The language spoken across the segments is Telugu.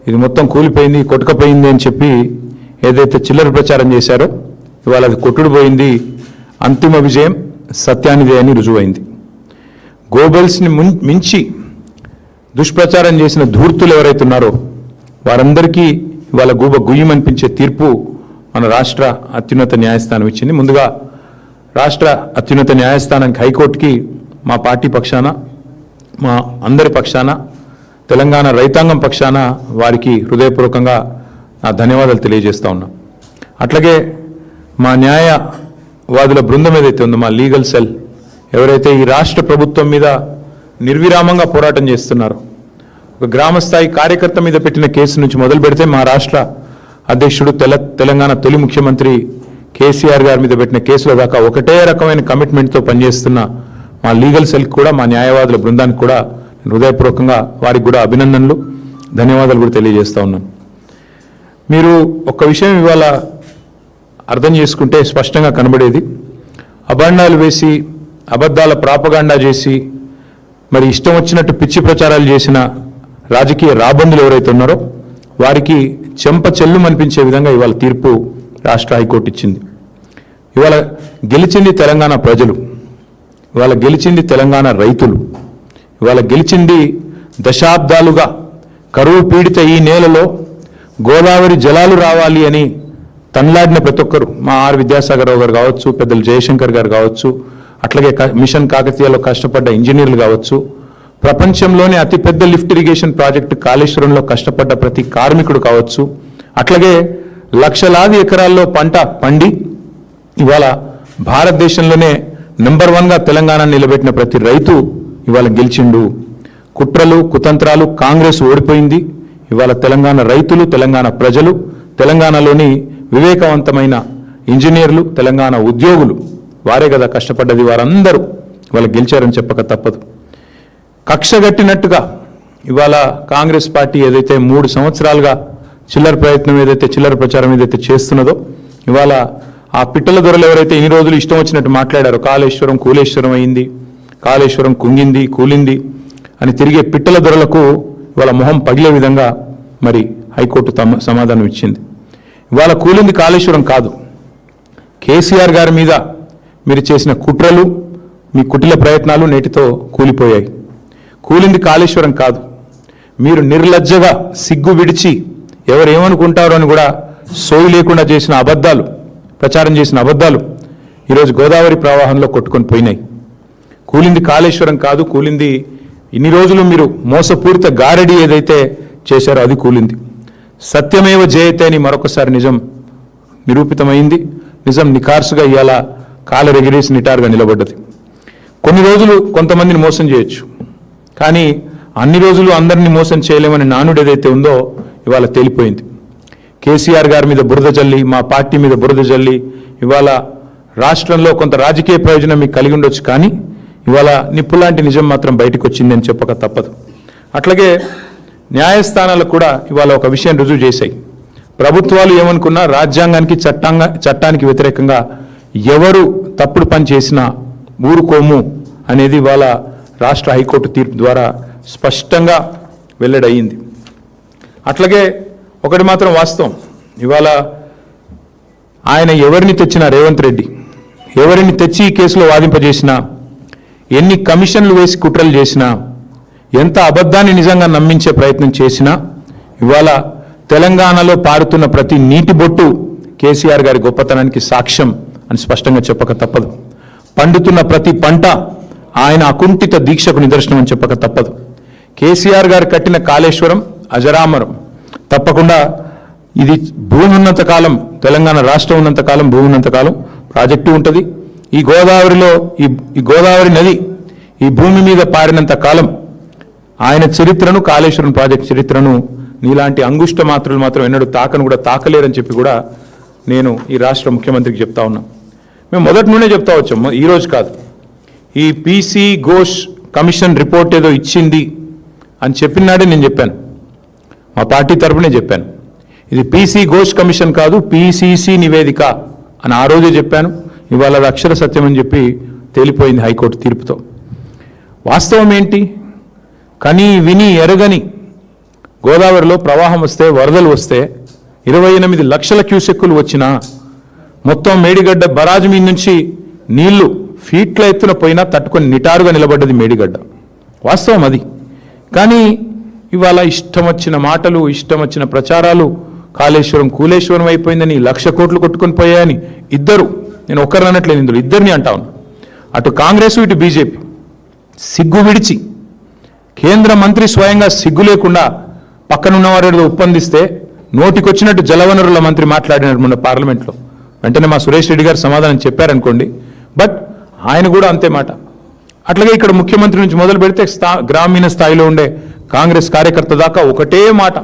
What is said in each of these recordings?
ఇది మొత్తం కూలిపోయింది, కొట్టుకపోయింది అని చెప్పి ఏదైతే చిల్లర ప్రచారం చేశారో ఇవాళ అది కొట్టుడు పోయింది. అంతిమ విజయం సత్యానిదే అని రుజువైంది. గోబెల్స్ని మించి దుష్ప్రచారం చేసిన ధూర్తులు ఎవరైతే ఉన్నారో వారందరికీ ఇవాళ గుయ్యమనిపించే తీర్పు మన రాష్ట్ర అత్యున్నత న్యాయస్థానం ఇచ్చింది. ముందుగా రాష్ట్ర అత్యున్నత న్యాయస్థానానికి, హైకోర్టుకి మా పార్టీ పక్షాన, మా అందరి పక్షాన, తెలంగాణ రైతాంగం పక్షాన వారికి హృదయపూర్వకంగా నా ధన్యవాదాలు తెలియజేస్తా ఉన్నా. అట్లాగే మా న్యాయవాదుల బృందం ఏదైతే ఉందో, మా లీగల్ సెల్ ఎవరైతే ఈ రాష్ట్ర ప్రభుత్వం మీద నిర్విరామంగా పోరాటం చేస్తున్నారో, ఒక గ్రామస్థాయి కార్యకర్త మీద పెట్టిన కేసు నుంచి మొదలు పెడితే మా రాష్ట్ర అధ్యక్షుడు తెలంగాణ తొలి ముఖ్యమంత్రి కేసీఆర్ గారి మీద పెట్టిన కేసుల దాకా ఒకటే రకమైన కమిట్మెంట్తో పనిచేస్తున్న మా లీగల్ సెల్కి కూడా, మా న్యాయవాదుల బృందానికి కూడా హృదయపూర్వకంగా వారికి కూడా అభినందనలు, ధన్యవాదాలు కూడా తెలియజేస్తూ ఉన్నాను. మీరు ఒక్క విషయం ఇవాళ అర్థం చేసుకుంటే స్పష్టంగా కనబడేది, అభాండాలు వేసి అబద్ధాల ప్రాపగాండా చేసి మరి ఇష్టం వచ్చినట్టు పిచ్చి ప్రచారాలు చేసిన రాజకీయ రాబందులు ఎవరైతే ఉన్నారో వారికి చెంప చెల్లుమనిపించే విధంగా ఇవాళ తీర్పు రాష్ట్ర హైకోర్టు ఇచ్చింది. ఇవాళ గెలిచింది తెలంగాణ ప్రజలు, ఇవాళ గెలిచింది తెలంగాణ రైతులు, ఇవాళ గెలిచింది దశాబ్దాలుగా కరువు పీడిత ఈ నేలలో గోదావరి జలాలు రావాలి అని తన్లాడిన ప్రతి ఒక్కరు, మా ఆర్ విద్యాసాగర్ రావు గారు కావచ్చు, పెద్దలు జయశంకర్ గారు కావచ్చు, అట్లాగే మిషన్ కాకతీయలో కష్టపడ్డ ఇంజనీర్లు కావచ్చు, ప్రపంచంలోనే అతిపెద్ద లిఫ్ట్ ఇరిగేషన్ ప్రాజెక్టు కాళేశ్వరంలో కష్టపడ్డ ప్రతి కార్మికుడు కావచ్చు, అట్లాగే లక్షలాది ఎకరాల్లో పంట పండి ఇవాళ భారతదేశంలోనే నెంబర్ 1గా తెలంగాణ నిలబెట్టిన ప్రతి రైతు ఇవాళ గెలిచిండు. కుట్రలు కుతంత్రాలు కాంగ్రెస్ ఓడిపోయింది. ఇవాళ తెలంగాణ రైతులు, తెలంగాణ ప్రజలు, తెలంగాణలోని వివేకవంతమైన ఇంజనీర్లు, తెలంగాణ ఉద్యోగులు వారే కదా కష్టపడ్డది, వారందరూ ఇవాళ గెలిచారని చెప్పక తప్పదు. కక్షగట్టినట్టుగా ఇవాళ కాంగ్రెస్ పార్టీ ఏదైతే 3 సంవత్సరాలుగా చిల్లర ప్రచారం ఏదైతే చేస్తున్నదో, ఇవాళ ఆ పిట్టల దొరలు ఎవరైతే ఇన్ని రోజులు ఇష్టం వచ్చినట్టు మాట్లాడారో, కాళేశ్వరం కూలేశ్వరం అయింది, కాళేశ్వరం కుంగింది కూలింది అని తిరిగే పిట్టల దొరలకు ఇవాళ మొహం పగిలే విధంగా మరి హైకోర్టు సమాధానం ఇచ్చింది. ఇవాళ కూలింది కాళేశ్వరం కాదు, కేసీఆర్ గారి మీద మీరు చేసిన కుట్రలు, మీ కుటిల ప్రయత్నాలు నేటితో కూలిపోయాయి. కూలింది కాళేశ్వరం కాదు, మీరు నిర్లజ్జగా సిగ్గు విడిచి ఎవరేమనుకుంటారో అని కూడా సోయి లేకుండా చేసిన అబద్ధాలు, ప్రచారం చేసిన అబద్ధాలు ఈరోజు గోదావరి ప్రవాహంలో కొట్టుకొని పోయినాయి. కూలింది కాళేశ్వరం కాదు, కూలింది ఇన్ని రోజులు మీరు మోసపూరిత గారడి ఏదైతే చేశారో అది కూలింది. సత్యమేవ జయతే అని మరొకసారి నిజం నిరూపితమైంది. నిజం నిఖార్సుగా ఇవాళ కాలరెగిరేసి నిటారుగా నిలబడ్డది. కొన్ని రోజులు కొంతమందిని మోసం చేయొచ్చు, కానీ అన్ని రోజులు అందరినీ మోసం చేయలేమని నానుడు ఏదైతే ఉందో ఇవాళ తేలిపోయింది. కేసీఆర్ గారి మీద బురద జల్లి, మా పార్టీ మీద బురద జల్లి ఇవాళ రాష్ట్రంలో కొంత రాజకీయ ప్రయోజనం మీకు కలిగి ఉండొచ్చు, కానీ ఇవాళ నిప్పులాంటి నిజం మాత్రం బయటకు వచ్చింది అని చెప్పక తప్పదు. అట్లాగే న్యాయస్థానాలు కూడా ఇవాళ ఒక విషయం రుజువు చేశాయి. ప్రభుత్వాలు ఏమనుకున్నా రాజ్యాంగానికి చట్టానికి వ్యతిరేకంగా ఎవరు తప్పుడు పని చేసినా ఊరుకోము అనేది ఇవాళ రాష్ట్ర హైకోర్టు తీర్పు ద్వారా స్పష్టంగా వెల్లడయింది. అట్లాగే ఒకటి మాత్రం వాస్తవం, ఇవాళ ఆయన ఎవరిని తెచ్చినా, రేవంత్ రెడ్డి ఎవరిని తెచ్చి ఈ కేసులో వాదింపజేసినా, ఎన్ని కమిషన్లు వేసి కుట్రలు చేసినా, ఎంత అబద్ధాన్ని నిజంగా నమ్మించే ప్రయత్నం చేసినా ఇవాళ తెలంగాణలో పారుతున్న ప్రతి నీటి బొట్టు కేసీఆర్ గారి గొప్పతనానికి సాక్ష్యం అని స్పష్టంగా చెప్పక తప్పదు. పండుతున్న ప్రతి పంట ఆయన అకుంఠిత దీక్షకు నిదర్శనం అని చెప్పక తప్పదు. కేసీఆర్ గారు కట్టిన కాళేశ్వరం అజరామరం, తప్పకుండా ఇది భూమి ఉన్నంతకాలం, తెలంగాణ రాష్ట్రం ఉన్నంతకాలం, భూమి ఉన్నంతకాలం ప్రాజెక్టు ఉంటుంది. ఈ గోదావరిలో ఈ గోదావరి నది ఈ భూమి మీద పారినంత కాలం ఆయన చరిత్రను, కాళేశ్వరం ప్రాజెక్టు చరిత్రను నీలాంటి అంగుష్ట మాత్రులు మాత్రం ఎన్నడూ తాకను కూడా తాకలేరని చెప్పి కూడా నేను ఈ రాష్ట్ర ముఖ్యమంత్రికి చెప్తా ఉన్నా. మేము మొదటి నుండే చెప్తా వచ్చాం, ఈరోజు కాదు. ఈ పీసీ ఘోష్ కమిషన్ రిపోర్ట్ ఏదో ఇచ్చింది అని చెప్పినాడే నేను చెప్పాను, మా పార్టీ తరఫునే చెప్పాను. ఇది పీసీ ఘోష్ కమిషన్ కాదు, పీసీసీ నివేదిక అని ఆ రోజే చెప్పాను. ఇవాళ అది అక్షర సత్యం అని చెప్పి తేలిపోయింది హైకోర్టు తీర్పుతో. వాస్తవం ఏంటి? కని విని ఎరగని గోదావరిలో ప్రవాహం వస్తే వరదలు వస్తే 28 లక్షల క్యూసెక్కులు వచ్చినా మొత్తం మేడిగడ్డ బరాజు మీద నుంచి నీళ్లు ఫీట్ల ఎత్తున పోయినా తట్టుకొని నిటారుగా నిలబడ్డది మేడిగడ్డ. వాస్తవం అది. కానీ ఇవాళ ఇష్టం వచ్చిన మాటలు, ఇష్టం వచ్చిన ప్రచారాలు, కాళేశ్వరం కూలేశ్వరం అయిపోయిందని 1,00,000 కోట్లు కొట్టుకొని పోయాయని ఇద్దరు, నేను ఒక్కరిని అనట్లేదు, ఇందులో ఇద్దరిని అంటా ఉన్నా, అటు కాంగ్రెస్ ఇటు బీజేపీ సిగ్గు విడిచి కేంద్ర మంత్రి స్వయంగా సిగ్గు లేకుండా పక్కనున్నవారు ఒప్పందిస్తే నోటికొచ్చినట్టు జలవనరుల మంత్రి మాట్లాడినారు మొన్న పార్లమెంట్లో. వెంటనే మా సురేష్ రెడ్డి గారు సమాధానం చెప్పారనుకోండి, బట్ ఆయన కూడా అంతే మాట. అట్లాగే ఇక్కడ ముఖ్యమంత్రి నుంచి మొదలు పెడితే గ్రామీణ స్థాయిలో ఉండే కాంగ్రెస్ కార్యకర్త దాకా ఒకటే మాట,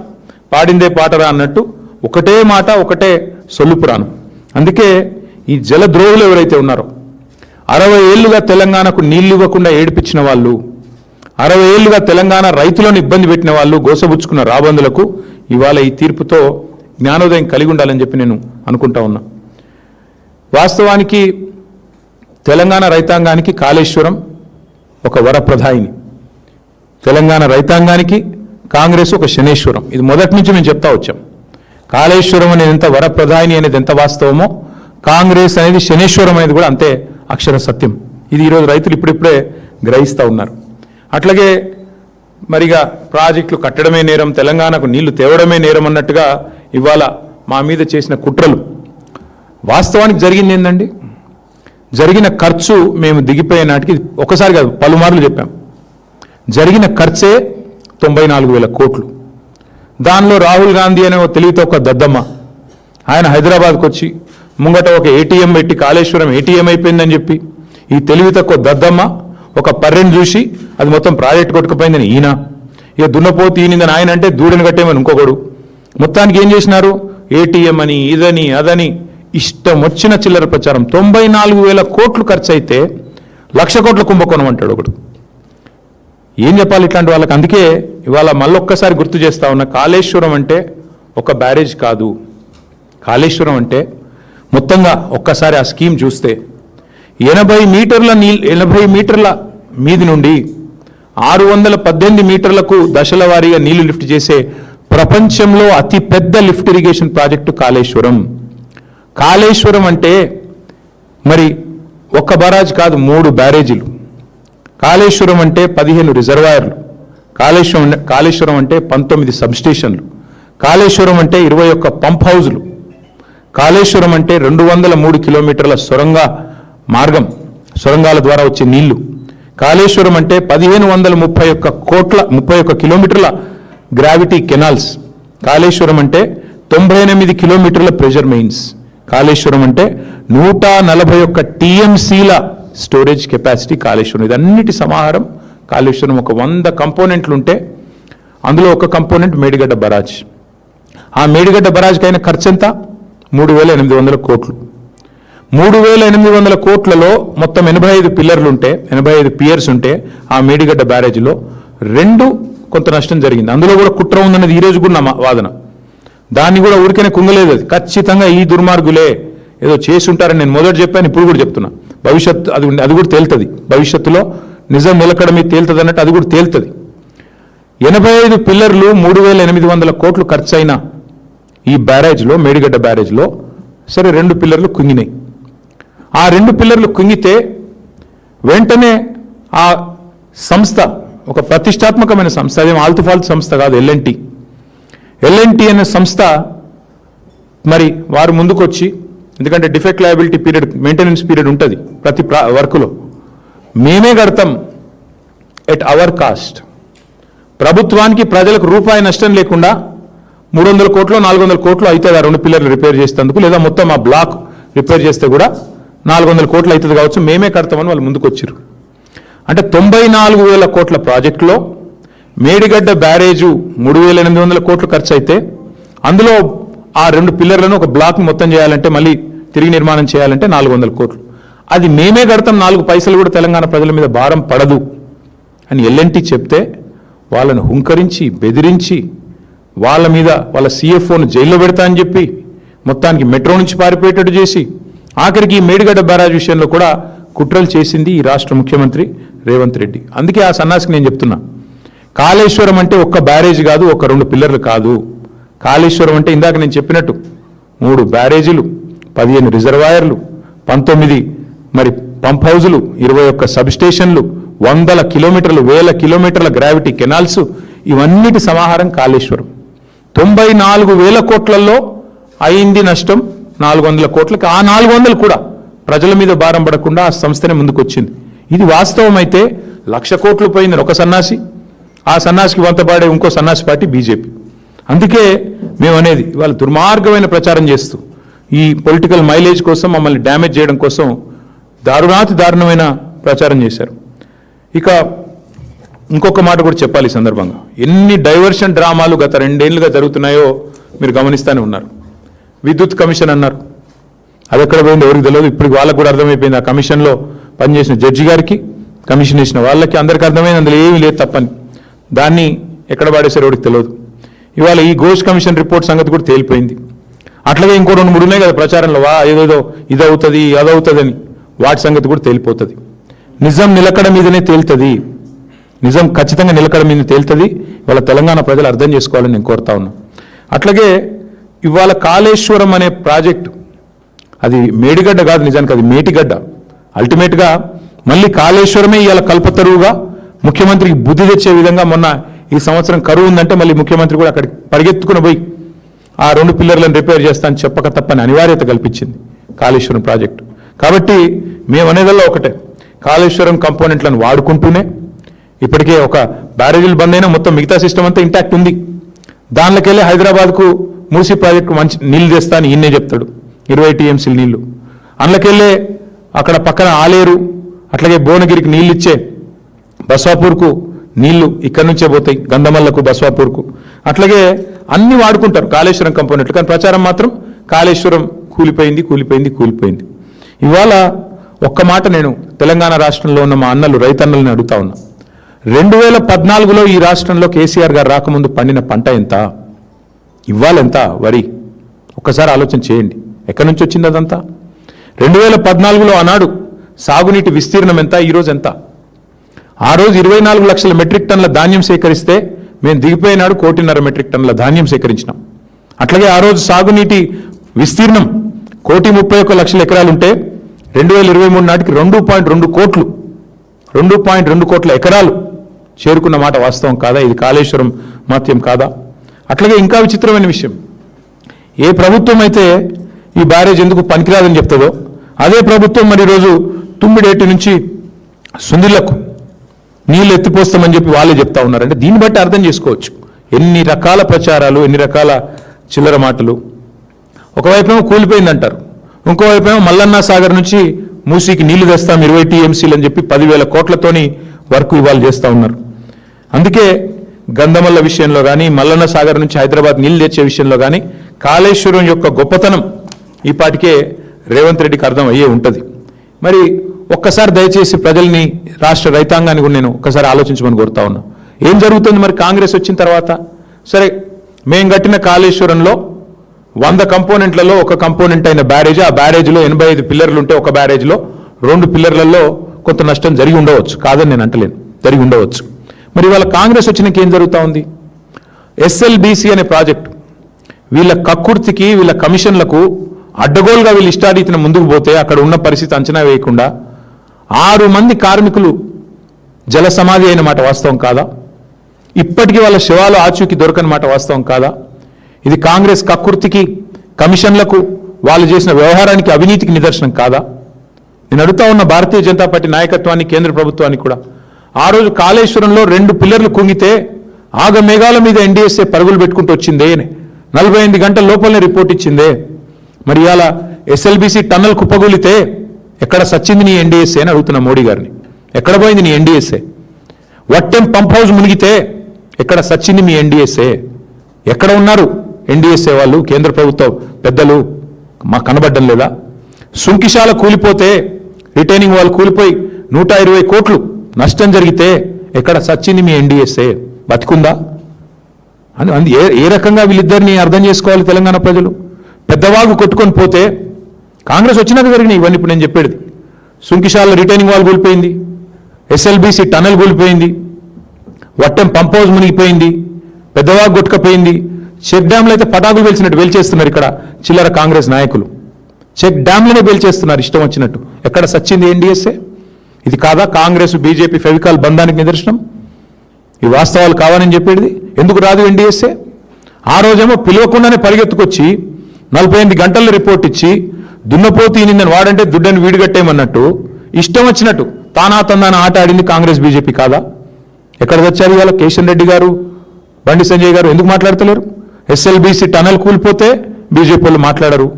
పాడిందే పాటరా అన్నట్టు ఒకటే మాట, ఒకటే సొల్లు పురాణం. అందుకే ఈ జలద్రోహులు ఎవరైతే ఉన్నారో 60 ఏళ్లుగా తెలంగాణకు నీళ్లు ఇవ్వకుండా ఏడిపించిన వాళ్ళు, 60 ఏళ్లుగా తెలంగాణ రైతులను ఇబ్బంది పెట్టిన వాళ్ళు, గోసబుచ్చుకున్న రాబందులకు ఇవాళ ఈ తీర్పుతో జ్ఞానోదయం కలిగి ఉండాలని చెప్పి నేను అనుకుంటా ఉన్నా. వాస్తవానికి తెలంగాణ రైతాంగానికి కాళేశ్వరం ఒక వరప్రదాయిని, తెలంగాణ రైతాంగానికి కాంగ్రెస్ ఒక శనేశ్వరం. ఇది మొదటి నుంచి మేము చెప్తా వచ్చాం. కాళేశ్వరం అనేది ఎంత వరప్రదాయిని అనేది ఎంత వాస్తవమో, కాంగ్రెస్ అనేది శనేశ్వరం అనేది కూడా అంతే అక్షర సత్యం. ఇది ఈరోజు రైతులు ఇప్పుడిప్పుడే గ్రహిస్తూ ఉన్నారు. అట్లాగే మరిగా ప్రాజెక్టులు కట్టడమే నేరం, తెలంగాణకు నీళ్లు తేవడమే నేరం అన్నట్టుగా ఇవాళ మా మీద చేసిన కుట్రలు. వాస్తవానికి జరిగింది ఏందండి? జరిగిన ఖర్చు మేము దిగిపోయే నాటికి ఒకసారి కాదు పలుమార్లు చెప్పాం. జరిగిన ఖర్చే 94,000 కోట్లు. దానిలో రాహుల్ గాంధీ అనే ఒక తెలివితో ఒక దద్దమ్మ, ఆయన హైదరాబాద్కు వచ్చి ముంగట ఒక ఏటీఎం పెట్టి కాళేశ్వరం ఏటీఎం అయిపోయిందని చెప్పి ఈ తెలివి తక్కువ దద్దమ్మ ఒక పర్రెని చూసి అది మొత్తం ప్రాజెక్ట్ కొట్టుకుపోయిందని ఈయన, ఇక దున్నపోతు ఈయనిందని ఆయన అంటే దూడని కట్టేమని ఇంకొకడు. మొత్తానికి ఏం చేసినారు? ఏటీఎం అని, ఇదని అదని ఇష్టం వచ్చిన చిల్లర ప్రచారం. 94,000 కోట్లు ఖర్చు అయితే 1,00,000 కోట్ల కుంభకోణం అంటాడు ఒకడు. ఏం చెప్పాలి ఇట్లాంటి వాళ్ళకి? అందుకే ఇవాళ మళ్ళొక్కసారి గుర్తు చేస్తా ఉన్నా, కాళేశ్వరం అంటే ఒక బ్యారేజ్ కాదు. కాళేశ్వరం అంటే మొత్తంగా ఒక్కసారి ఆ స్కీమ్ చూస్తే 80 మీటర్ల మీది నుండి 618 మీటర్లకు దశల వారీగా నీళ్లు లిఫ్ట్ చేసే ప్రపంచంలో అతి పెద్ద lift irrigation project Kaleshwaram. Kaleshwaram అంటే మరి ఒక్క బరాజ్ కాదు, 3 బ్యారేజీలు. కాళేశ్వరం అంటే 15 రిజర్వాయర్లు. కాళేశ్వరం అంటే 19 సబ్స్టేషన్లు. కాళేశ్వరం అంటే 21 పంప్ హౌజులు. కాళేశ్వరం అంటే 203 కిలోమీటర్ల సొరంగాల ద్వారా వచ్చే నీళ్లు. కాళేశ్వరం అంటే 1,531 కిలోమీటర్ల గ్రావిటీ కెనాల్స్. కాళేశ్వరం అంటే 98 కిలోమీటర్ల ప్రెషర్ మెయిన్స్. కాళేశ్వరం అంటే 141 టీఎంసీల స్టోరేజ్ కెపాసిటీ కాళేశ్వరం. ఇదన్నిటి సమాహారం కాళేశ్వరం. ఒక 100 కంపోనెంట్లు ఉంటే అందులో ఒక కంపోనెంట్ మేడిగడ్డ బరాజ్. ఆ మేడిగడ్డ బరాజ్కి అయిన ఖర్చు ఎంత? 3,800 కోట్లు. 3,800 కోట్లలో మొత్తం 85 పిల్లర్లు ఉంటే, 85 పియర్స్ ఉంటే ఆ మేడిగడ్డ బ్యారేజ్లో 2 కొంత నష్టం జరిగింది. అందులో కూడా కుట్ర ఉందన్నది ఈరోజు కూడా నా వాదన. దాన్ని కూడా ఊరికనే కుంగలేదు. అది ఖచ్చితంగా ఈ దుర్మార్గులే ఏదో చేసి ఉంటారని నేను మొదటి చెప్పాను, ఇప్పుడు కూడా చెప్తున్నా. భవిష్యత్తు అది కూడా తేలుతుంది. భవిష్యత్తులో నిజం నిలకడ మీద తేలుతుంది అన్నట్టు అది కూడా తేలుతుంది. 85 పిల్లర్లు 3,800 కోట్లు ఖర్చు అయిన ఈ బ్యారేజ్లో, మేడిగడ్డ బ్యారేజ్లో సరే 2 పిల్లర్లు కుంగినాయి. ఆ 2 పిల్లర్లు కుంగితే వెంటనే ఆ సంస్థ ఒక ప్రతిష్టాత్మకమైన సంస్థ, అదేం ఆల్తుఫాల్తు సంస్థ కాదు, ఎల్ఎన్టీ అనే సంస్థ మరి వారు ముందుకొచ్చి, ఎందుకంటే defect liability period, maintenance period ఉంటుంది ప్రతి వర్కులో, మేమే కడతాం ఎట్ అవర్ కాస్ట్, ప్రభుత్వానికి ప్రజలకు రూపాయి నష్టం లేకుండా 300 కోట్లు 400 కోట్లు అవుతుంది ఆ 2 పిల్లర్లు రిపేర్ చేసేందుకు, లేదా మొత్తం ఆ బ్లాక్ రిపేర్ చేస్తే కూడా 400 కోట్లు అవుతుంది కావచ్చు, మేమే కడతామని వాళ్ళు ముందుకు వచ్చారు. అంటే 94,000 కోట్ల ప్రాజెక్టులో మేడిగడ్డ బ్యారేజు 3,800 కోట్లు ఖర్చు అయితే అందులో ఆ 2 పిల్లర్లను ఒక బ్లాక్ మొత్తం చేయాలంటే, మళ్ళీ తిరిగి నిర్మాణం చేయాలంటే 400 కోట్లు. అది మేమే కడతాం, 4 పైసలు కూడా తెలంగాణ ప్రజల మీద భారం పడదు అని ఎల్ఎన్టీ చెప్తే వాళ్ళను హుంకరించి బెదిరించి వాళ్ళ మీద వాళ్ళ CFOను జైల్లో పెడతా అని చెప్పి మొత్తానికి మెట్రో నుంచి పారిపోయేటట్టు చేసి ఆఖరికి ఈ మేడిగడ్డ బ్యారేజ్ విషయంలో కూడా కుట్రలు చేసింది ఈ రాష్ట్ర ముఖ్యమంత్రి రేవంత్ రెడ్డి. అందుకే ఆ సన్నాసికి నేను చెప్తున్నా, కాళేశ్వరం అంటే ఒక్క బ్యారేజ్ కాదు, ఒక 2 పిల్లర్లు కాదు. కాళేశ్వరం అంటే ఇందాక నేను చెప్పినట్టు 3 బ్యారేజీలు, 15 రిజర్వాయర్లు, 19 మరి పంప్ హౌజులు, 21 సబ్స్టేషన్లు, వందల కిలోమీటర్లు, వేల కిలోమీటర్ల గ్రావిటీ కెనాల్స్, ఇవన్నిటి సమాహారం కాళేశ్వరం. 94,000 కోట్లలో అయింది నష్టం 400 కోట్లకి. ఆ 400 కూడా ప్రజల మీద భారం పడకుండా ఆ సంస్థనే ముందుకు వచ్చింది. ఇది వాస్తవం అయితే 1,00,000 కోట్లు పోయింది ఒక సన్నాసి, ఆ సన్నాసికి వంతపాడే ఇంకో సన్నాసి పార్టీ బీజేపీ. అందుకే మేము అనేది ఇవాళ దుర్మార్గమైన ప్రచారం చేస్తూ ఈ పొలిటికల్ మైలేజ్ కోసం మమ్మల్ని డ్యామేజ్ చేయడం కోసం దారుణమైన ప్రచారం చేశారు. ఇక ఇంకొక మాట కూడా చెప్పాలి ఈ సందర్భంగా. ఎన్ని డైవర్షన్ డ్రామాలు గత 2 ఏళ్లుగా జరుగుతున్నాయో మీరు గమనిస్తూనే ఉన్నారు. విద్యుత్ కమిషన్ అన్నారు, అది ఎక్కడ పోయింది ఎవరికి తెలియదు. ఇప్పుడు వాళ్ళకు కూడా అర్థమైపోయింది. ఆ కమిషన్లో పనిచేసిన జడ్జి గారికి, కమిషన్ వేసిన వాళ్ళకి అందరికీ అర్థమైంది అందులో ఏమీ లేదు తప్పని. దాన్ని ఎక్కడ పడేసారో ఎవరికి తెలియదు. ఇవాళ ఈ ఘోష్ కమిషన్ రిపోర్ట్ సంగతి కూడా తేలిపోయింది. అట్లాగే ఇంకో 2-3 ఉన్నాయి కదా ప్రచారంలో, ఏదేదో ఇదవుతుంది అదవుతుంది అని, వాటి సంగతి కూడా తేలిపోతుంది. నిజం నిలకడ మీదనే తేలుతుంది, నిజం ఖచ్చితంగా నిలకడ మీద తేలుతుంది. ఇవాళ తెలంగాణ ప్రజలు అర్థం చేసుకోవాలని నేను కోరుతా ఉన్నా. అట్లాగే ఇవాళ కాళేశ్వరం అనే ప్రాజెక్టు అది మేడిగడ్డ కాదు, నిజానికి అది మేటిగడ్డ. అల్టిమేట్గా మళ్ళీ కాళేశ్వరమే ఇవాళ కల్పతరువుగా ముఖ్యమంత్రికి బుద్ధి తెచ్చే విధంగా మొన్న ఈ సంవత్సరం కరువు ఉందంటే మళ్ళీ ముఖ్యమంత్రి కూడా అక్కడికి పరిగెత్తుకుని పోయి ఆ 2 పిల్లర్లను రిపేర్ చేస్తానని చెప్పక తప్పని అనివార్యత కల్పించింది కాళేశ్వరం ప్రాజెక్టు. కాబట్టి మేము అనేదల్లా ఒకటే, కాళేశ్వరం కంపోనెంట్లను వాడుకుంటూనే ఇప్పటికే ఒక బ్యారేజీలు బంద్ అయినా మొత్తం మిగతా సిస్టమ్ అంతా ఇంటాక్ట్ ఉంది. దానిలోకెళ్ళి హైదరాబాద్కు మూసీ ప్రాజెక్టు మంచి నీళ్లు తెస్తా అని ఈయనే చెప్తాడు, 20 టీఎంసీలు నీళ్లు. అందులోకెళ్ళే అక్కడ పక్కన ఆలేరు అట్లాగే భువనగిరికి నీళ్ళు ఇచ్చే బస్వాపూర్కు నీళ్లు ఇక్కడి నుంచే పోతాయి, గంధమల్లకు బస్వాపూర్కు. అట్లాగే అన్ని వాడుకుంటారు కాళేశ్వరం కంపోనెంట్లు, కానీ ప్రచారం మాత్రం కాళేశ్వరం కూలిపోయింది. ఇవాళ ఒక్క మాట నేను తెలంగాణ రాష్ట్రంలో ఉన్న మా అన్నలు రైతన్నల్ని అడుగుతా ఉన్నా. 2014లో ఈ రాష్ట్రంలో కేసీఆర్ గారు రాకముందు పండిన పంట ఎంత, ఇవాళ ఎంత వరి? ఒక్కసారి ఆలోచన చేయండి, ఎక్కడి నుంచి వచ్చింది అదంతా? 2014లో ఆనాడు సాగునీటి విస్తీర్ణం ఎంత, ఈరోజు ఎంత? ఆ రోజు 24 లక్షల మెట్రిక్ టన్నుల ధాన్యం సేకరిస్తే మేము దిగిపోయినాడు 1.5 మెట్రిక్ టన్నుల ధాన్యం సేకరించినాం. అట్లాగే ఆ రోజు సాగునీటి విస్తీర్ణం 131 లక్షల ఎకరాలు ఉంటే 2023 నాటికి 2.2 కోట్ల ఎకరాలు చేరుకున్న మాట వాస్తవం కాదా? ఇది కాళేశ్వరం మాత్యం కాదా? అట్లాగే ఇంకా విచిత్రమైన విషయం, ఏ ప్రభుత్వం అయితే ఈ బ్యారేజ్ ఎందుకు పనికిరాదని చెప్తుందో అదే ప్రభుత్వం మరి ఈరోజు తుమ్మిడేటి నుంచి సుందిళ్లకు నీళ్ళు ఎత్తిపోస్తామని చెప్పి వాళ్ళే చెప్తా ఉన్నారు. అంటే దీన్ని బట్టి అర్థం చేసుకోవచ్చు ఎన్ని రకాల ప్రచారాలు, ఎన్ని రకాల చిల్లర మాటలు. ఒకవైపేమో కూలిపోయిందంటారు, ఇంకోవైపేమో మల్లన్న సాగర్ నుంచి మూసీకి నీళ్లు తెస్తాం 20 టీఎంసీలు అని చెప్పి 10,000 కోట్లతోని వర్క్ ఇవాళ చేస్తూ ఉన్నారు. అందుకే గంధమల్ల విషయంలో కానీ, మల్లన్న సాగర్ నుంచి హైదరాబాద్ నీళ్లు తెచ్చే విషయంలో కానీ కాళేశ్వరం యొక్క గొప్పతనం ఈ పాటికే రేవంత్ రెడ్డికి అర్థం అయ్యే ఉంటుంది. మరి ఒక్కసారి దయచేసి ప్రజల్ని, రాష్ట్ర రైతాంగాన్ని కూడా నేను ఒక్కసారి ఆలోచించమని కోరుతా ఉన్నా. ఏం జరుగుతుంది మరి కాంగ్రెస్ వచ్చిన తర్వాత? సరే, మేం కట్టిన కాళేశ్వరంలో 100 కంపోనెంట్లలో ఒక కంపోనెంట్ అయిన బ్యారేజ్, ఆ బ్యారేజ్లో 85 పిల్లర్లు ఉంటే ఒక బ్యారేజ్లో 2 పిల్లర్లలో కొంత నష్టం జరిగి ఉండవచ్చు, కాదని నేను అంటలేను, జరిగి ఉండవచ్చు. మరి ఇవాళ కాంగ్రెస్ వచ్చినాక ఏం జరుగుతూ ఉంది? ఎస్ఎల్బీసీ అనే ప్రాజెక్టు వీళ్ళ కక్కుర్తికి, వీళ్ళ కమిషన్లకు అడ్డగోలుగా వీళ్ళు ఇష్టారీతిన ముందుకు పోతే అక్కడ ఉన్న పరిస్థితి అంచనా వేయకుండా 6 మంది కార్మికులు జల సమాధి అయిన మాట వాస్తవం కాదా? ఇప్పటికీ వాళ్ళ శవాలు ఆచూకీ దొరకని మాట వాస్తవం కాదా? ఇది కాంగ్రెస్ కక్కుర్తికి, కమిషన్లకు, వాళ్ళు చేసిన వ్యవహారానికి, అవినీతికి నిదర్శనం కాదా? నేను అడుగుతా ఉన్న భారతీయ జనతా పార్టీ నాయకత్వాన్ని, కేంద్ర ప్రభుత్వానికి కూడా, ఆ రోజు కాళేశ్వరంలో 2 పిల్లర్లు కుంగితే ఆగమేఘాల మీద ఎన్డీఎస్ఏ పరుగులు పెట్టుకుంటూ వచ్చిందే, 48 గంటల లోపలనే రిపోర్ట్ ఇచ్చిందే. మరి ఇవాళ ఎస్ఎల్బీసీ టన్నల్ కుప్పగూలితే ఎక్కడ సచ్చింది నీ ఎన్డీఎస్ఏ అని అడుగుతున్న మోడీ గారిని. ఎక్కడ పోయింది నీ ఎన్డీఎస్ఏ? వట్టెం పంప్ హౌస్ మునిగితే ఎక్కడ సచ్చింది మీ ఎన్డీఎస్ఏ? ఎక్కడ ఉన్నారు ఎన్డీఎస్ఏ వాళ్ళు, కేంద్ర ప్రభుత్వ పెద్దలు? మాకు కనబడ్డం లేదా? సుంకిశాల కూలిపోతే, రిటైనింగ్ వాళ్ళు కూలిపోయి 120 కోట్లు నష్టం జరిగితే ఎక్కడ సచ్చింది మీ ఎన్డీఎస్ఏ? బతికుందా? అని ఏ రకంగా వీళ్ళిద్దరిని అర్థం చేసుకోవాలి తెలంగాణ ప్రజలు? పెద్దవాగు కొట్టుకొని పోతే కాంగ్రెస్ వచ్చినాక జరిగినాయి ఇవన్నీ. ఇప్పుడు నేను చెప్పేది, సుంకిశాల రిటైనింగ్ వాల్ కూలిపోయింది, ఎస్ఎల్బీసీ టనల్ కూలిపోయింది, వట్టెం పంప్ హౌస్ మునిగిపోయింది, పెద్దవాగు కొట్టుకపోయింది, చెక్ డ్యాంలు అయితే పటాకులు పేల్చినట్టు పేల్చేస్తున్నారు ఇక్కడ చిల్లర కాంగ్రెస్ నాయకులు. చెక్ డ్యాంలనే పేల్చేస్తున్నారు ఇష్టం వచ్చినట్టు. ఎక్కడ సచ్చింది ఎన్డీఎస్ఏ? ఇది కాదా కాంగ్రెస్ బీజేపీ ఫెవికాల్ బంధానికి నిదర్శనం? ఈ వాస్తవాలు కావాలని చెప్పేది. ఎందుకు రాదు ఎన్డీఎస్ఏ? ఆ రోజేమో పిలవకుండానే పరిగెత్తుకొచ్చి 48 గంటల్లో రిపోర్ట్ ఇచ్చి దున్నపోతు నిందని వాడంటే దుడ్డని వీడిగట్టేయమన్నట్టు ఇష్టం వచ్చినట్టు తానా తందాన ఆట ఆడింది కాంగ్రెస్ బీజేపీ కాదా? ఎక్కడ వచ్చారు ఇవాళ కిషన్ రెడ్డి గారు, బండి సంజయ్ గారు ఎందుకు మాట్లాడతలేరు? ఎస్ఎల్బీసీ టనల్ కూలిపోతే బీజేపీ వాళ్ళు మాట్లాడరు,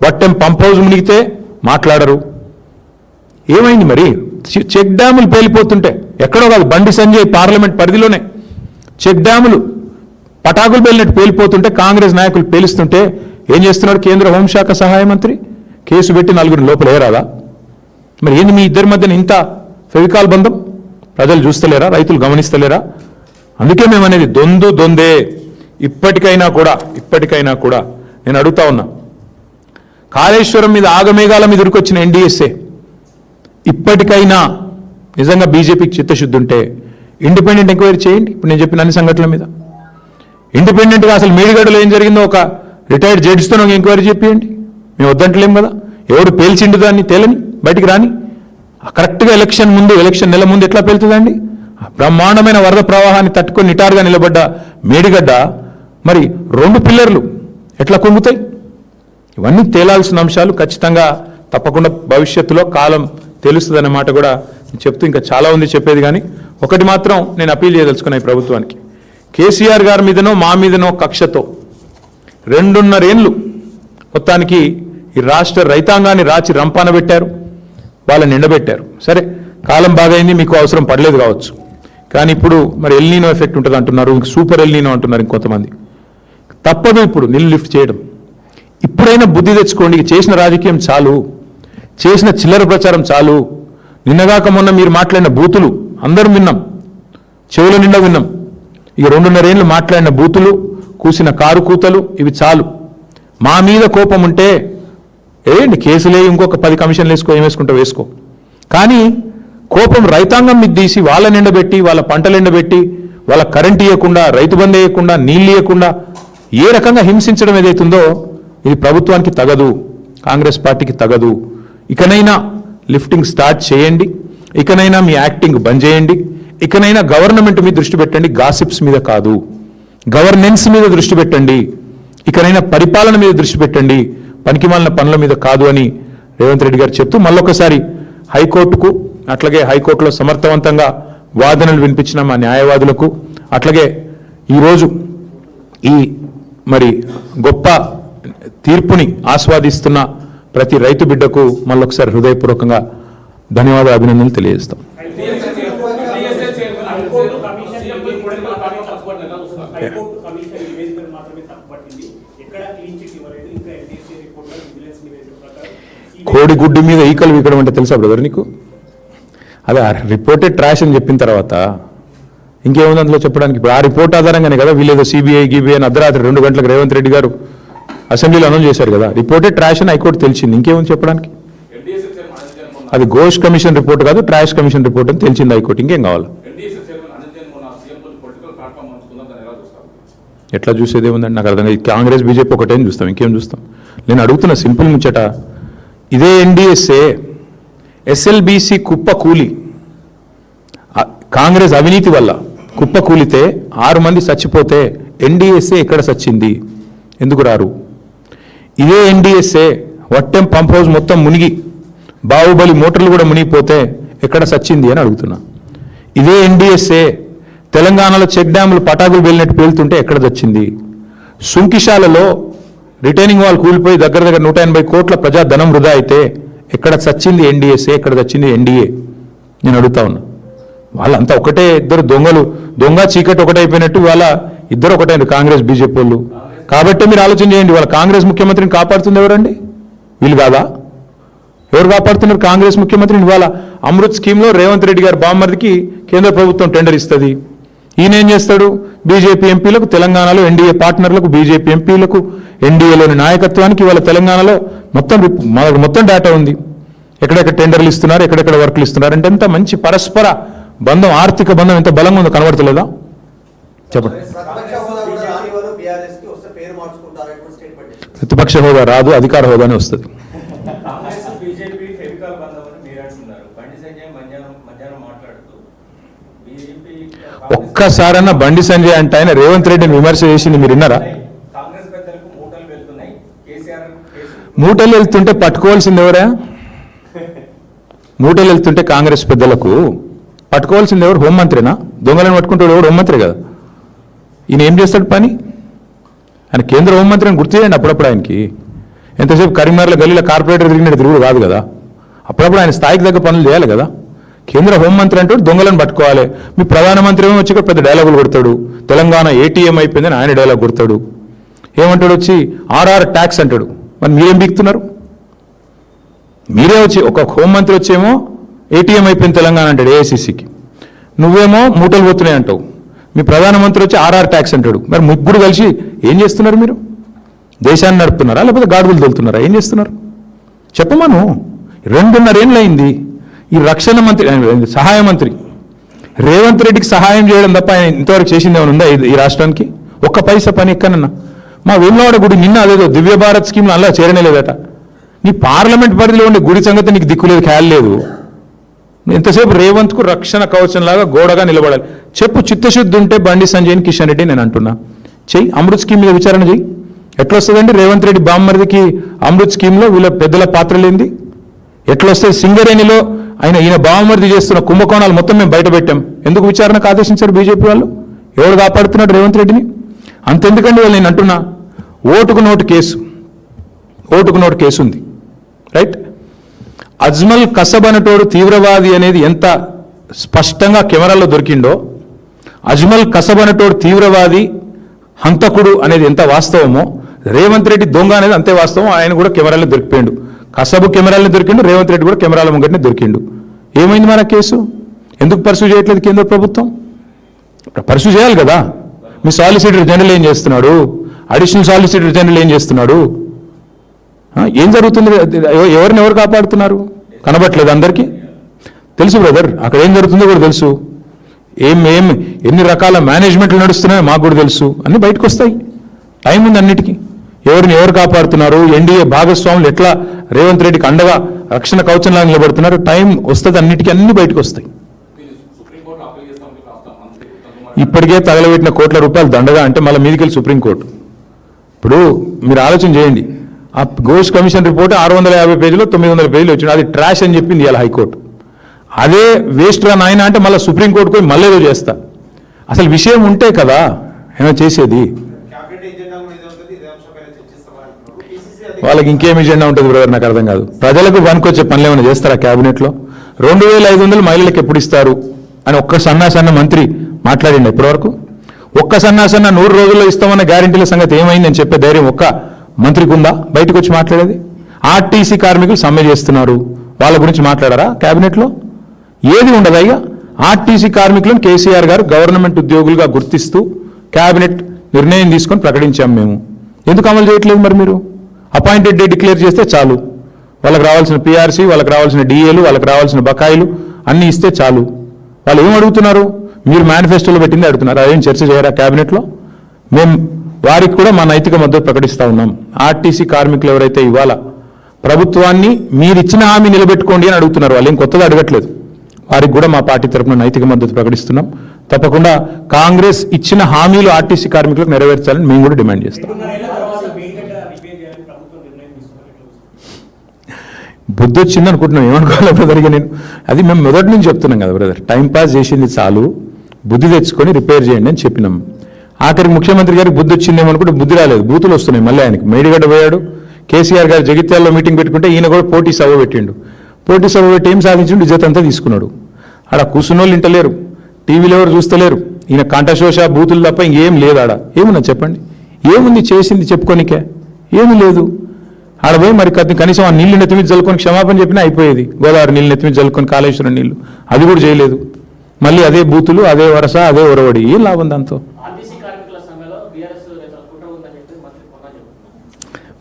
వట్టెం పంప్ హౌస్ మునిగితే మాట్లాడరు. ఏమైంది మరి? చెక్ డ్యాములు పేలిపోతుంటే ఎక్కడో కాదు, బండి సంజయ్ పార్లమెంట్ పరిధిలోనే చెక్ డ్యాములు పటాకులు పేలినట్టు పేలిపోతుంటే కాంగ్రెస్ నాయకులు పేలుస్తుంటే ఏం చేస్తున్నాడు కేంద్ర హోంశాఖ సహాయ మంత్రి? కేసు పెట్టి 4 లోపల ఏరాదా? మరి ఏంది మీ ఇద్దరి మధ్యన ఇంత ఫెవికాల్ బంధం? ప్రజలు చూస్తలేరా? రైతులు గమనిస్తలేరా? అందుకే మేము అనేది దొందే. ఇప్పటికైనా కూడా నేను అడుగుతా ఉన్నా, కాళేశ్వరం మీద ఆగమేఘాల మీద ఉరికొచ్చిన ఎన్డీఎస్ఏ ఇప్పటికైనా నిజంగా బీజేపీకి చిత్తశుద్ధి ఉంటే ఇండిపెండెంట్ ఎంక్వైరీ చేయండి. ఇప్పుడు నేను చెప్పిన అన్ని సంఘటనల మీద ఇండిపెండెంట్గా అసలు మేడిగడ్డలో ఏం జరిగిందో ఒక రిటైర్డ్ జడ్జితో ఒక ఎంక్వైరీ చెప్పేయండి. మేము వద్దంటలేం కదా. ఎవడు పేల్చిండు దాన్ని తేలని బయటికి రాని. కరెక్ట్గా ఎలక్షన్ నెల ముందు ఎట్లా పేలుతుందండి? బ్రహ్మాండమైన వరద ప్రవాహాన్ని తట్టుకొని నిటారుగా నిలబడ్డ మేడిగడ్డ మరి 2 పిల్లర్లు ఎట్లా కుంగుతాయి? ఇవన్నీ తేలాల్సిన అంశాలు. ఖచ్చితంగా తప్పకుండా భవిష్యత్తులో కాలం తెలుస్తుందనే మాట కూడా చెప్తూ ఇంకా చాలా ఉంది చెప్పేది. కానీ ఒకటి మాత్రం నేను అపీల్ చేయదలుచుకున్నాను ఈ ప్రభుత్వానికి. కేసీఆర్ గారి మీదనో మా మీదనో కక్షతో 2.5 ఏళ్ళు మొత్తానికి ఈ రాష్ట్ర రైతాంగాన్ని రాచి రంపాన పెట్టారు, వాళ్ళని ఎండబెట్టారు. సరే, కాలం బాగైంది, మీకు అవసరం పడలేదు కావచ్చు. కానీ ఇప్పుడు మరి ఎల్నీనో ఎఫెక్ట్ ఉంటుంది అంటున్నారు, సూపర్ ఎల్నీనో అంటున్నారు ఇంకొంతమంది. తప్పదు ఇప్పుడు నీళ్ళు లిఫ్ట్ చేయడం. ఇప్పుడైనా బుద్ధి తెచ్చుకోండి. చేసిన రాజకీయం చాలు, చేసిన చిల్లర ప్రచారం చాలు. నిన్నగాక మొన్న మీరు మాట్లాడిన బూతులు అందరం విన్నాం, చెవుల నిండా విన్నాం. ఇక 2.5 ఏళ్ళు మాట్లాడిన బూతులు, కూసిన కారు కూతలు ఇవి చాలు. మా మీద కోపం ఉంటే ఏంటి కేసులే, ఇంకొక 10 కమిషన్లు ఏం వేసుకుంటా వేసుకో. కానీ కోపం రైతాంగం మీద తీసి వాళ్ళని ఎండబెట్టి, వాళ్ళ పంటలు ఎండబెట్టి, వాళ్ళ కరెంట్ ఇవ్వకుండా, రైతు బంధు వేయకుండా, నీళ్ళు ఇవ్వకుండా ఏ రకంగా హింసించడం ఏదైతుందో ఇది ప్రభుత్వానికి తగదు, కాంగ్రెస్ పార్టీకి తగదు. ఇకనైనా లిఫ్టింగ్ స్టార్ట్ చేయండి, ఇకనైనా మీ యాక్టింగ్ బంద్ చేయండి, ఇకనైనా గవర్నమెంట్ మీద దృష్టి పెట్టండి, గాసిప్స్ మీద కాదు. గవర్నెన్స్ మీద దృష్టి పెట్టండి, ఇకనైనా పరిపాలన మీద దృష్టి పెట్టండి, పనికిమాలిన పనుల మీద కాదు అని రేవంత్ రెడ్డి గారు చెప్తూ మళ్ళొకసారి హైకోర్టుకు, అట్లాగే హైకోర్టులో సమర్థవంతంగా వాదనలు వినిపించిన మా న్యాయవాదులకు, అట్లాగే ఈరోజు ఈ మరి గొప్ప తీర్పుని ఆస్వాదిస్తున్న ప్రతి రైతు బిడ్డకు మళ్ళొకసారి హృదయపూర్వకంగా ధన్యవాదాలు, అభినందనలు తెలియజేస్తాం. కోడిగుడ్డు మీద ఈకలు వీకడం అంటే తెలుసా బ్రదర్ నీకు? అదే రిపోర్టెడ్ ట్రాష్ అని చెప్పిన తర్వాత ఇంకేముంది అందులో చెప్పడానికి? ఇప్పుడు ఆ రిపోర్ట్ ఆధారంగానే కదా వీళ్ళేదో సిబిఐ గిబిఐ అని అర్ధరాత్రి 2 గంటలకు రేవంత్ రెడ్డి గారు అసెంబ్లీలో అనౌన్స్ చేశారు కదా. రిపోర్టెడ్ ట్రాష్ అని హైకోర్టు తెలిసింది, ఇంకేముంది చెప్పడానికి? అది ఘోష్ కమిషన్ రిపోర్ట్ కాదు, ట్రాష్ కమిషన్ రిపోర్ట్ అని తెలిసింది హైకోర్టు. ఇంకేం కావాలి? ఎట్లా చూసేది ఏముందండి నాకు అర్థం కాదు. కాంగ్రెస్ బీజేపీ ఒకటేం చూస్తాం, ఇంకేం చూస్తాం? నేను అడుగుతున్న సింపుల్ ముచ్చట, ఇదే ఎన్డీఎస్ఏ ఎస్ఎల్బీసీ కుప్ప కూలి, కాంగ్రెస్ అవినీతి వల్ల కుప్ప కూలితే 6 మంది చచ్చిపోతే ఎన్డీఎస్ఏ ఎక్కడ చచ్చింది? ఎందుకు రారు? ఇదే ఎన్డీఎస్ఏ వట్టెం పంప్ హౌస్ మొత్తం మునిగి బాహుబలి మోటార్లు కూడా మునిగిపోతే ఎక్కడ చచ్చింది అని అడుగుతున్నా. ఇదే ఎన్డీఎస్ఏ తెలంగాణలో చెక్ డ్యాములు పటాకులు వెళ్ళినట్టు పేలుతుంటే ఎక్కడ చచ్చింది? సుంకిశాలలో రిటైనింగ్ వాల్ కూలిపోయి దగ్గర 180 కోట్ల ప్రజాధనం వృధా అయితే ఎక్కడ చచ్చింది ఎన్డీఎస్ఏ? ఎక్కడ చచ్చింది ఎన్డీఏ? నేను అడుగుతా ఉన్నా. వాళ్ళంతా ఒకటే, ఇద్దరు దొంగ చీకటి ఒకటైపోయినట్టు వాళ్ళ ఇద్దరు ఒకటైంది కాంగ్రెస్ బీజేపీ వాళ్ళు. కాబట్టి మీరు ఆలోచన చేయండి, వాళ్ళ కాంగ్రెస్ ముఖ్యమంత్రిని కాపాడుతుంది ఎవరండి? వీళ్ళు కాదా? ఎవరు కాపాడుతున్నారు కాంగ్రెస్ ముఖ్యమంత్రిని? ఇవాళ అమృత్ స్కీమ్లో రేవంత్ రెడ్డి గారి బామ్మర్దికి కేంద్ర ప్రభుత్వం టెండర్ ఇస్తుంది. ఈయన ఏం చేస్తాడు? బీజేపీ ఎంపీలకు, తెలంగాణలో ఎన్డీఏ పార్ట్నర్లకు, బీజేపీ ఎంపీలకు, ఎన్డీఏలోని నాయకత్వానికి ఇవాళ తెలంగాణలో మొత్తం డేటా ఉంది. ఎక్కడెక్కడ టెండర్లు ఇస్తున్నారు, ఎక్కడెక్కడ వర్క్లు ఇస్తున్నారు అంటే ఎంత మంచి పరస్పర బంధం, ఆర్థిక బంధం ఎంత బలంగా ఉందో కనబడతలేదా? చెప్పండి. ప్రతిపక్ష హోదా రాదు, అధికార హోదానే వస్తుంది. ఒక్కసారన్నా బండి సంజయ్ అంటే ఆయన రేవంత్ రెడ్డిని విమర్శ చేసింది మీరు విన్నారా? మూటలు వెళ్తుంటే పట్టుకోవాల్సింది ఎవరా? మూటలు వెళ్తుంటే కాంగ్రెస్ పెద్దలకు పట్టుకోవాల్సింది ఎవరు? హోంమంత్రినా? దొంగలను పట్టుకుంటాడు ఎవరు? హోంమంత్రి కదా. ఈయన ఏం చేస్తాడు పని? ఆయన కేంద్ర హోంమంత్రిని గుర్తు చేయండి అప్పుడప్పుడు. ఆయనకి ఎంతసేపు కరీంనగర్లో గల్లీలో కార్పొరేటర్ తిరిగినట్టు తిరుగుడు కాదు కదా. అప్పుడప్పుడు ఆయన స్థాయికి దగ్గర పనులు చేయాలి కదా. కేంద్ర హోంమంత్రి అంటే దొంగలను పట్టుకోవాలి. మీ ప్రధానమంత్రి ఏమో వచ్చి పెద్ద డైలాగులు కొడతాడు. తెలంగాణ ఏటీఎం అయిపోయిందని ఆయన డైలాగ్ కొడతాడు. ఏమంటాడు వచ్చి ఆర్ఆర్ ట్యాక్స్ అంటాడు. మరి మీరేం బిగుతున్నారు? మీరే వచ్చి ఒక హోంమంత్రి వచ్చేమో ఏటీఎం అయిపోయింది తెలంగాణ అంటాడు ఏఐసిసికి, నువ్వేమో మూటలు పోతున్నాయి అంటావు. మీ ప్రధానమంత్రి వచ్చి ఆర్ఆర్ ట్యాక్స్ అంటాడు. మరి ముగ్గురు కలిసి ఏం చేస్తున్నారు? మీరు దేశాన్ని నడుపుతున్నారా లేకపోతే గాడుగులు తోలుతున్నారా? ఏం చేస్తున్నారు చెప్పమను. 2.5 ఏళ్ళు అయింది. ఈ రక్షణ మంత్రి, సహాయ మంత్రి రేవంత్ రెడ్డికి సహాయం చేయడం తప్ప ఆయన ఇంతవరకు చేసింది ఏమైనా ఉందా ఈ రాష్ట్రానికి? ఒక్క పైసా పని ఎక్కనన్నా? మా వేములవాడ గుడి నిన్న అదేదో దివ్య భారత్ స్కీమ్లో అలా చేరనేలేదట. నీ పార్లమెంట్ పరిధిలో ఉండే గుడి సంగతి నీకు దిక్కులేదు, ఖయాల్ లేదు. ఎంతసేపు రేవంత్కు రక్షణ కవచంలాగా గోడగా నిలబడాలి. చెప్పు, చిత్తశుద్ధి ఉంటే బండి సంజయ్ని, కిషన్ రెడ్డి నేను అంటున్నా చెయ్యి. అమృత్ స్కీమ్ మీద విచారణ చెయ్యి. ఎట్లా వస్తుందండి రేవంత్ రెడ్డి బామ్మరిదికి అమృత్ స్కీమ్లో వీళ్ళ పెద్దల పాత్ర లేనిది? ఎట్లా వస్తుంది? సింగరేణిలో ఈయన బామ్మరిది చేస్తున్న కుంభకోణాలు మొత్తం మేము బయట పెట్టాం. ఎందుకు విచారణకు ఆదేశించారు బీజేపీ వాళ్ళు? ఎవరు కాపాడుతున్నాడు రేవంత్ రెడ్డిని? అంతెందుకండి వాళ్ళు, నేను అంటున్నా ఓటుకు నోటు కేసు ఉంది, రైట్? అజ్మల్ కసబ్ అనేటోడు తీవ్రవాది అనేది ఎంత స్పష్టంగా కెమెరాల్లో దొరికిండో, అజ్మల్ కసబ్ అనేటోడు తీవ్రవాది హంతకుడు అనేది ఎంత వాస్తవమో, రేవంత్ రెడ్డి దొంగ అనేది అంతే వాస్తవం. ఆయన కూడా కెమెరాల్లో దొరికిపోయాడు. కసబు కెమెరాల్లో దొరికిండు, రేవంత్ రెడ్డి కూడా కెమెరాల ముంగటనే దొరికిండు. ఏమైంది మన కేసు? ఎందుకు పర్సూ చేయట్లేదు కేంద్ర ప్రభుత్వం? పర్సూ చేయాలి కదా. మీ సాలిసిటర్ జనరల్ ఏం చేస్తున్నాడు? అడిషనల్ సాలిసిటర్ జనరల్ ఏం చేస్తున్నాడు? ఏం జరుగుతుంది? ఎవరిని ఎవరు కాపాడుతున్నారు? కనబట్లేదు అందరికీ? తెలుసు బ్రదర్, అక్కడ ఏం జరుగుతుందో కూడా తెలుసు. ఎన్ని రకాల మేనేజ్మెంట్లు నడుస్తున్నాయో మాకు కూడా తెలుసు. అన్నీ బయటకు వస్తాయి. టైం ఉంది అన్నిటికీ. ఎవరిని ఎవరు కాపాడుతున్నారు, ఎన్డీఏ భాగస్వాములు ఎట్లా రేవంత్ రెడ్డికి అండగా రక్షణ కవచంలా నిలబడుతున్నారు, టైం వస్తుంది అన్నిటికీ, అన్ని బయటకు వస్తాయి. ఇప్పటికే తగలబెట్టిన కోట్ల రూపాయలు దండగా అంటే మళ్ళీ మీదికెళ్ళి సుప్రీంకోర్టు. ఇప్పుడు మీరు ఆలోచన చేయండి, ఆ ఘోష్ కమిషన్ రిపోర్ట్ 650 పేజీలో 900 పేజీలు వచ్చింది. అది ట్రాష్ అని చెప్పింది ఇవాళ హైకోర్టు. అదే వేస్ట్ రా నాయన అంటే మళ్ళీ సుప్రీంకోర్టుకు పోయి మళ్ళీ ఏదో చేస్తా. అసలు విషయం ఉంటే కదా ఏమైనా చేసేది. వాళ్ళకి ఇంకేం ఎజెండా ఉంటుంది బ్రదర్? నాకు అర్థం కాదు. ప్రజలకు పనికొచ్చే పనులు ఏమైనా చేస్తారా క్యాబినెట్లో? 2500 మహిళలకు ఎప్పుడు ఇస్తారు అని ఒక్క సన్న మంత్రి మాట్లాడిండి ఇప్పటివరకు? ఒక్క సన్న 100 రోజుల్లో ఇస్తామన్న గ్యారెంటీల సంగతి ఏమైందని చెప్పే ధైర్యం ఒక్క మంత్రికి ఉందా బయటకు వచ్చి మాట్లాడేది? ఆర్టీసీ కార్మికులు సమ్మె చేస్తున్నారు, వాళ్ళ గురించి మాట్లాడారా క్యాబినెట్లో? ఏది ఉండదు. అయ్యా ఆర్టీసీ కార్మికులను కేసీఆర్ గారు గవర్నమెంట్ ఉద్యోగులుగా గుర్తిస్తూ క్యాబినెట్ నిర్ణయం తీసుకొని ప్రకటించాం మేము. ఎందుకు అమలు చేయట్లేదు మరి మీరు? అపాయింటెడ్ డే డిక్లేర్ చేస్తే చాలు. వాళ్ళకి రావాల్సిన పీఆర్సీ, వాళ్ళకి రావాల్సిన డిఏలు, వాళ్ళకి రావాల్సిన బకాయిలు అన్నీ ఇస్తే చాలు. వాళ్ళు ఏం అడుగుతున్నారు? మీరు మేనిఫెస్టోలో పెట్టింది అడుగుతున్నారు. అదేం చర్చ చేయరా క్యాబినెట్లో? మేము వారికి కూడా మా నైతిక మద్దతు ప్రకటిస్తూ ఉన్నాం. ఆర్టీసీ కార్మికులు ఎవరైతే ఇవాళ ప్రభుత్వాన్ని మీరు ఇచ్చిన హామీ నిలబెట్టుకోండి అని అడుగుతున్నారు, వాళ్ళు ఏం కొత్తగా అడగట్లేదు. వారికి కూడా మా పార్టీ తరఫున నైతిక మద్దతు ప్రకటిస్తున్నాం. తప్పకుండా కాంగ్రెస్ ఇచ్చిన హామీలు ఆర్టీసీ కార్మికులకు నెరవేర్చాలని మేము కూడా డిమాండ్ చేస్తాం. బుద్ధి వచ్చింది అనుకుంటున్నాం, ఏమనుకోవాలి బ్రదర్? నేను అది మేము మొదటి నుంచి చెప్తున్నాం కదా బ్రదర్, టైంపాస్ చేసింది చాలు, బుద్ధి తెచ్చుకొని రిపేర్ చేయండి అని చెప్పినాం. ఆఖరికి ముఖ్యమంత్రి గారికి బుద్ధి వచ్చిందేమనుకుంటే బుద్ధి రాలేదు, బూతులు వస్తున్నాయి మళ్ళీ ఆయనకి. మేడిగడ్డ పోయాడు, కేసీఆర్ గారు జగిత్యాలలో మీటింగ్ పెట్టుకుంటే ఈయన కూడా పోటీ సభ పెట్టిండు. పోటీ సభ పెట్టి ఏం సాధించిండు? ఇజ్జత్ అంతా తీసుకున్నాడు. ఆడ కూర్చున్నోళ్ళు ఇంటలేరు, టీవీలో ఎవరు చూస్తలేరు, ఈయన కంఠశోష బూతులు తప్ప ఇంకేం లేదు ఆడ. ఏమున్నా చెప్పండి? ఏముంది చేసింది చెప్పుకోనికే? ఏమీ లేదు. ఆడపోయి మరి కనీసం ఆ నీళ్ళు నెత్తిమీద జల్లుకొని క్షమాపణ చెప్పినా అయిపోయేది. గోదావరి నీళ్ళు నెత్తిమీద జల్లుకొని కాళేశ్వరం నీళ్లు, అది కూడా చేయలేదు. మళ్ళీ అదే బూతులు, అదే వరస, అదే ఒరవడి. ఏం లాభం దాంతో?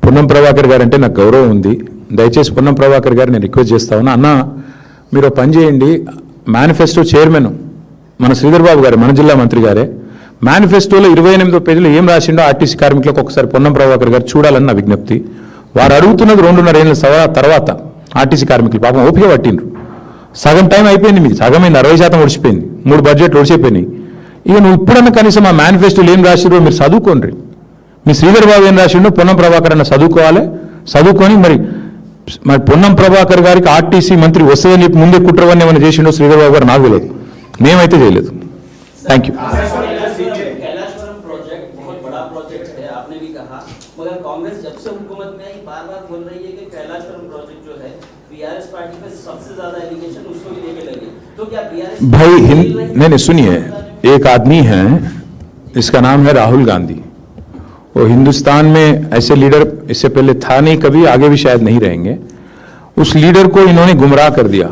పొన్నం ప్రభాకర్ గారు అంటే నాకు గౌరవం ఉంది. దయచేసి పొన్నం ప్రభాకర్ గారు నేను రిక్వెస్ట్ చేస్తా ఉన్నా, అన్న మీరు పని చేయండి, మేనిఫెస్టో చైర్మన్ మన శ్రీధర్ బాబు గారు, మన జిల్లా మంత్రి గారే, మేనిఫెస్టోలో 28 పేజీలో ఏం రాసిండో ఆర్టీసీ కార్మికులకు ఒకసారి పొన్నం ప్రభాకర్ గారు చూడాలని నా విజ్ఞప్తి. వారు అడుగుతున్నది 2.5 ఏళ్ళ తర్వాత ఆర్టీసీ కార్మికులు పాపం ఓపిక పట్టిండ్రు. సగం టైం అయిపోయింది, మీకు సగమైంది, 60% ఒడిచిపోయింది, 3 బడ్జెట్లు ఒడిచిపోయినాయి. ఇక నువ్వు ఇప్పుడన్నా కనీసం ఆ మేనిఫెస్టోలో ఏం రాసిరో మీరు చదువుకోండి. మీ శ్రీధర్ బాబు ఏం రాసిండో పొన్నం ప్రభాకర్ అన్న చదువుకోవాలి. చదువుకొని మరి పొన్నం ప్రభాకర్ గారికి ఆర్టీసీ మంత్రి వస్తుందని చెప్పి ముందే కుట్రవన్నీ ఏమైనా చేసిండో శ్రీధర్ బాబు గారు నాకు తెలియదు, మేమైతే చేయలేదు. Thank you. कैलाशवरम प्रोजेक्ट बहुत बड़ा प्रोजेक्ट है, आपने भी कहा, मगर कांग्रेस जब से हुकूमत में आई बार-बार बोल रही है कि कैलाशवरम प्रोजेक्ट जो है बीआरएस पार्टी पे सबसे ज्यादा एलिगेशन उसको ही लेके लगे, तो क्या बीआरएस भाई नहीं सुनिए, एक आदमी है, इसका नाम है राहुल गांधी. वो हिंदुस्तान में ऐसे लीडर इससे पहले था नहीं कभी, आगे भी शायद नहीं रहेंगे. उस लीडर को इन्होंने गुमराह कर दिया.